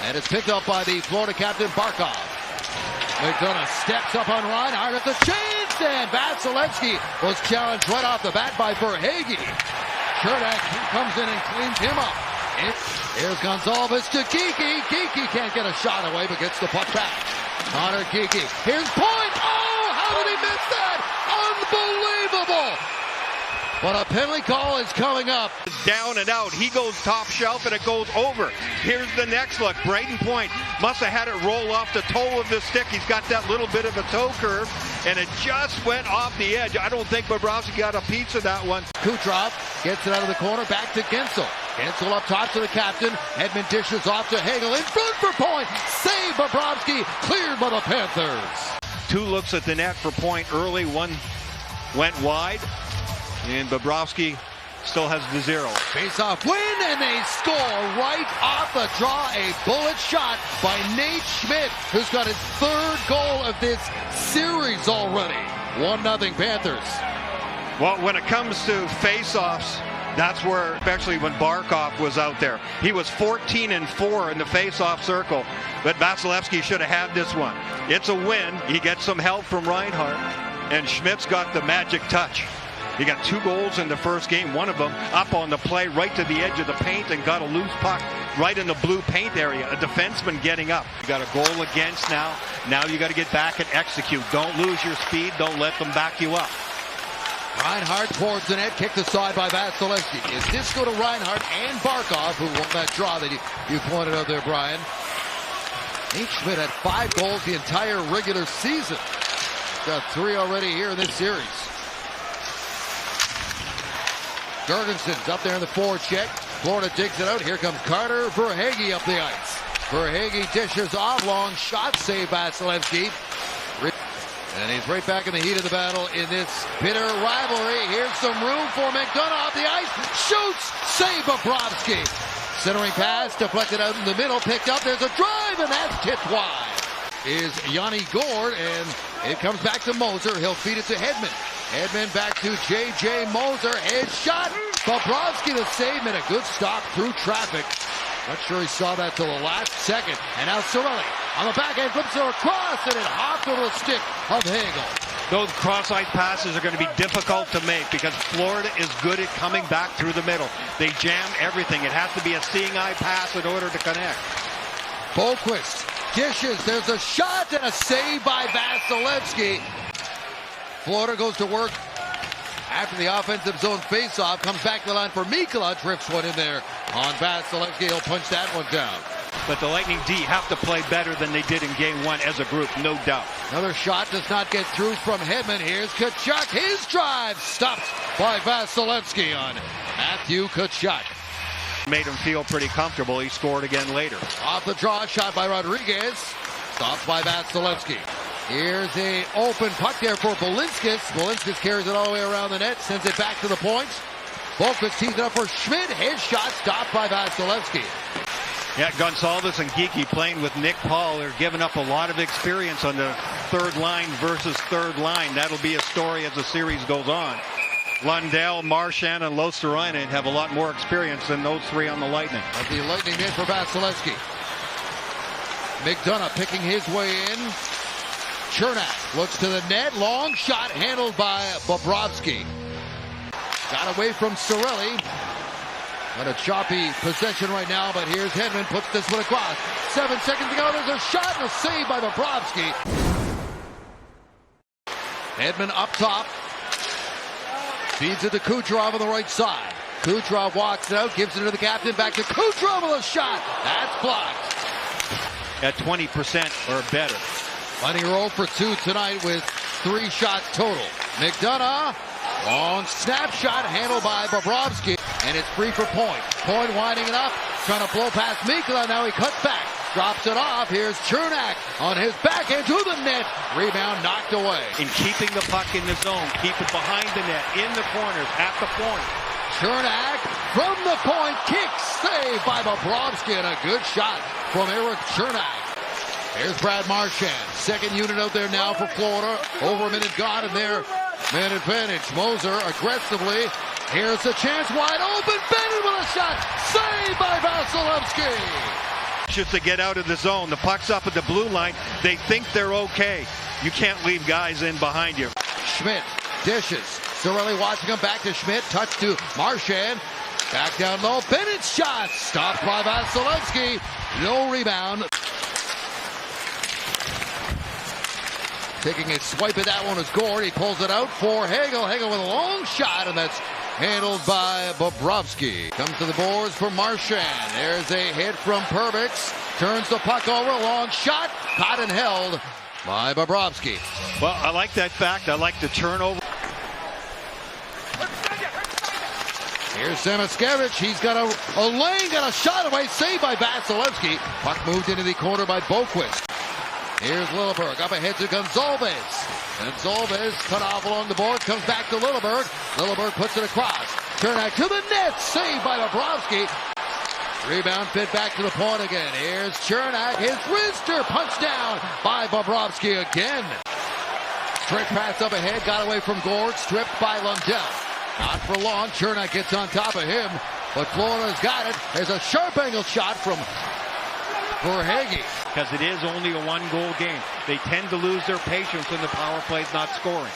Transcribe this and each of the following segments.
And it's picked up by the Florida captain, Barkov. McDonough steps up on Reinhart at the chance, and Vasilevsky was challenged right off the bat by Verhaeghe. Cernak comes in and cleans him up. Here's Gonzalez to Geekie. Geekie can't get a shot away, but gets the puck back. Connor Geekie. Here's Point. Oh, how did he miss that? Unbelievable. But a penalty call is coming up. Down and out. He goes top shelf and it goes over. Here's the next look. Brayden Point must have had it roll off the toe of the stick. He's got that little bit of a toe curve and it just went off the edge. I don't think Bobrovsky got a piece of that one. Kucherov gets it out of the corner. Back to Gensel. Gensel up top to the captain. Hedman dishes off to Hagel. In front for Point. Save Bobrovsky. Cleared by the Panthers. 2 looks at the net for Point early. 1 went wide. And Bobrovsky still has the 0. Face-off win, and they score right off the draw. A bullet shot by Nate Schmidt, who's got his 3rd goal of this series already. 1-0 Panthers. Well, when it comes to face-offs, that's where, especially when Barkov was out there. He was 14-4 in the face-off circle, but Vasilevsky should have had this one. It's a win. He gets some help from Reinhart, and Schmidt's got the magic touch. He got 2 goals in the first game, one of them up on the play right to the edge of the paint and got a loose puck right in the blue paint area. A defenseman getting up. You got a goal against now. Now you got to get back and execute. Don't lose your speed. Don't let them back you up. Reinhart towards the net, kicked aside by Vasilevsky. Is this go to Reinhart and Barkov, who won that draw that you pointed out there, Brian? Nate Schmidt had 5 goals the entire regular season. Got 3 already here in this series. Jorgensen's up there in the forward check. Florida digs it out. Here comes Carter Verhaeghe up the ice. Verhaeghe dishes off. Long shot. Save Vasilevsky. And he's right back in the heat of the battle in this bitter rivalry. Here's some room for McDonough off the ice. Shoots. Save Bobrovsky. Centering pass. Deflected out in the middle. Picked up. There's a drive, and that's tipped wide. Is Yanni Gourde, and it comes back to Moser. He'll feed it to Hedman. Hedman back to J.J. Moser. Head shot. Bobrovsky the save, and a good stop through traffic. Not sure he saw that till the last second. And now Cirelli on the backhand flips it across, and it hopped over the stick of Hagel. Those cross-ice passes are going to be difficult to make because Florida is good at coming back through the middle. They jam everything. It has to be a seeing eye pass in order to connect. Boqvist dishes. There's a shot and a save by Vasilevsky. Florida goes to work after the offensive zone faceoff. Comes back to the line for Mikkola. Drifts one in there on Vasilevsky. He'll punch that one down. But the Lightning D have to play better than they did in Game 1 as a group, no doubt. Another shot does not get through from Hedman. Here's Tkachuk. His drive stopped by Vasilevsky on Matthew Tkachuk. Made him feel pretty comfortable. He scored again later. Off the draw, shot by Rodriguez. Stopped by Vasilevsky. Here's a open puck there for Balinskis. Balinskis carries it all the way around the net, sends it back to the point. Boqvist tees it up for Schmidt. His shot stopped by Vasilevsky. Yeah, Gonzalez and Geekie playing with Nick Paul. They're giving up a lot of experience on the 3rd line versus 3rd line. That'll be a story as the series goes on. Lundell, Marchand, and Luostarinen have a lot more experience than those 3 on the Lightning. At the Lightning in for Vasilevsky. McDonough picking his way in. Cernak looks to the net. Long shot handled by Bobrovsky. Got away from Cirelli. Got a choppy possession right now, but here's Hedman. Puts this one across. 7 seconds to go. There's a shot and a save by Bobrovsky. Hedman up top. Feeds it to Kucherov on the right side. Kucherov walks it out, gives it to the captain. Back to Kucherov with a shot. That's blocked. At 20% or better. Lightning roll for 2 tonight with 3 shots total. McDonough, long snapshot handled by Bobrovsky, and it's free for Point. Point winding it up, trying to blow past Mikkola. Now he cuts back, drops it off. Here's Cernak on his backhand to the net. Rebound knocked away. In keeping the puck in the zone, keep it behind the net, in the corners, at the point. Cernak from the point, kicks, saved by Bobrovsky, and a good shot from Erik Cernak. Here's Brad Marchand, 2nd unit out there now for Florida. Over a minute gone in their man advantage. Moser aggressively. Here's a chance wide open. Bennett with a shot. Saved by Vasilevsky. Just to get out of the zone. The puck's up at the blue line. They think they're okay. You can't leave guys in behind you. Schmidt dishes. Cirelli watching him back to Schmidt. Touch to Marchand. Back down low. Bennett's shot. Stopped by Vasilevsky. No rebound. Taking a swipe at that one is Gord. He pulls it out for Hagel. Hagel with a long shot, and that's handled by Bobrovsky. Comes to the boards for Marchand. There's a hit from Perbix. Turns the puck over. Long shot. Caught and held by Bobrovsky. Well, I like that fact. I like the turnover. Here's Samoskevich. He's got a lane, got a shot away. Saved by Vasilevsky. Puck moved into the corner by Boquist. Here's Lilleberg. Up ahead to Gonzalez. Gonzalez cut off along the board. Comes back to Lilleberg. Lilleberg puts it across. Cernak to the net. Saved by Bobrovsky. Rebound fit back to the point again. Here's Cernak. His wrister punched down by Bobrovsky again. Straight pass up ahead. Got away from Gord. Stripped by Lundell. Not for long. Cernak gets on top of him. But Florida's got it. There's a sharp angle shot from Verhaeghe. Because it is only a one-goal game. They tend to lose their patience when the power play's not scoring.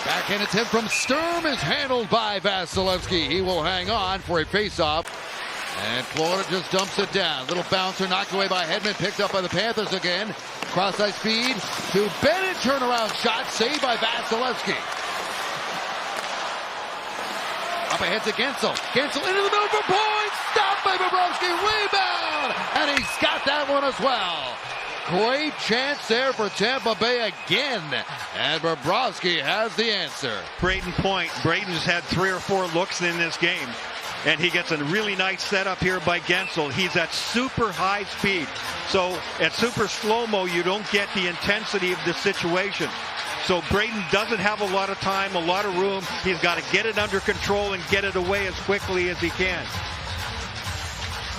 Backhand attempt from Sturm is handled by Vasilevsky. He will hang on for a face-off. And Florida just dumps it down. Little bouncer knocked away by Hedman. Picked up by the Panthers again. Cross-ice feed to Bennett. Turnaround shot. Saved by Vasilevsky. Up ahead to Gensel. Gensel into the middle for points. Stopped by Bobrovsky. Rebound. And he's got that one as well. Great chance there for Tampa Bay again. And Bobrovsky has the answer. Brayden Point. Brayden's had 3 or 4 looks in this game. And he gets a really nice setup here by Gensel. He's at super high speed. So at super slow-mo, you don't get the intensity of the situation. So Brayden doesn't have a lot of time, a lot of room. He's got to get it under control and get it away as quickly as he can.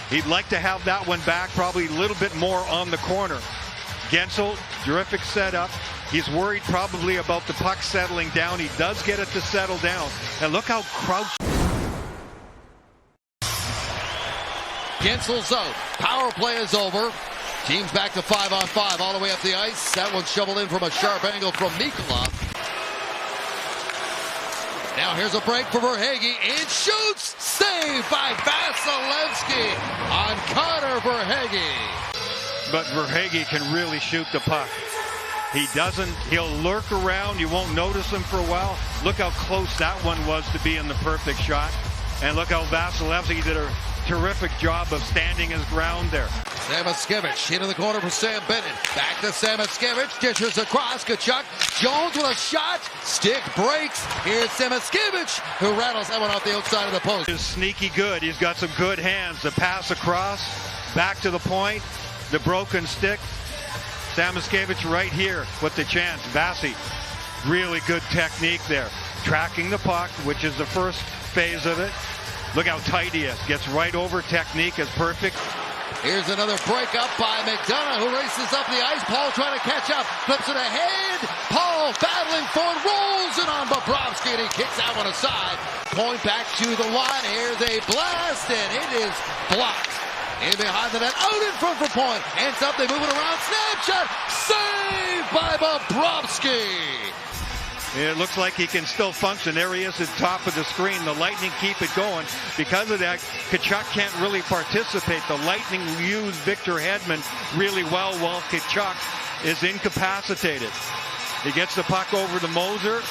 He'd like to have that one back, probably a little bit more on the corner. Gensel, terrific setup. He's worried probably about the puck settling down. He does get it to settle down. And look how crouched. Gensel's out. Power play is over. Team's back to 5-on-5 all the way up the ice. That one's shoveled in from a sharp angle from Mikkola. Now here's a break for Verhaeghe. It shoots. Saved by Vasilevsky on Connor Verhaeghe. But Verhaeghe can really shoot the puck. He doesn't. He'll lurk around. You won't notice him for a while. Look how close that one was to being the perfect shot. And look how Vasilevsky did a terrific job of standing his ground there. Samoskevich into the corner for Sam Bennett. Back to Samoskevich. Dishes across. Tkachuk. Jones with a shot. Stick breaks. Here's Samoskevich, who rattles that one off the outside of the post. He's sneaky good. He's got some good hands. The pass across. Back to the point. The broken stick. Samoskevich right here with the chance. Vasi. Really good technique there. Tracking the puck, which is the first phase of it. Look how tight he is. Gets right over. Technique is perfect. Here's another break up by McDonough, who races up the ice. Paul trying to catch up. Flips it ahead. Paul battling for it. Rolls it on Bobrovsky, and he kicks that one aside. Point back to the line. Here's a blast, and it is blocked. In behind the net. Out in front for Point. Hands up. They move it around. Snapshot. Saved by Bobrovsky. It looks like he can still function. There he is at the top of the screen. The Lightning keep it going. Because of that, Tkachuk can't really participate. The Lightning use Victor Hedman really well while Tkachuk is incapacitated. He gets the puck over to Moser.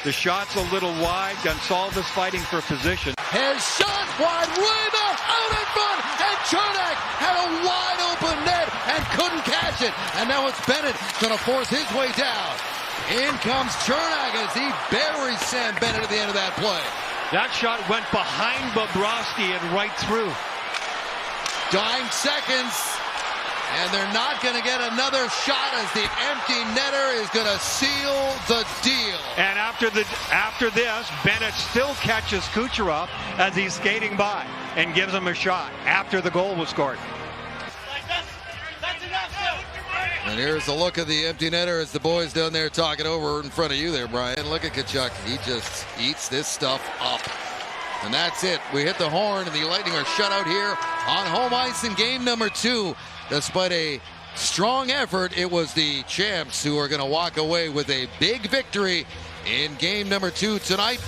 The shot's a little wide. Gonsalves fighting for position. His shot wide, rebound out in front, and Cernak had a wide open net and couldn't catch it. And now it's Bennett going to force his way down. In comes Cernak as he buries Sam Bennett at the end of that play. That shot went behind Bobrovsky and right through. Dying seconds, and they're not going to get another shot as the empty netter is going to seal the deal. And after this, Bennett still catches Kucherov as he's skating by and gives him a shot after the goal was scored. And here's a look at the empty netter as the boys down there talking over in front of you there, Brian. Look at Tkachuk. He just eats this stuff up. And that's it. We hit the horn, and the Lightning are shut out here on home ice in game number 2. Despite a strong effort, it was the champs who are going to walk away with a big victory in game number 2 tonight.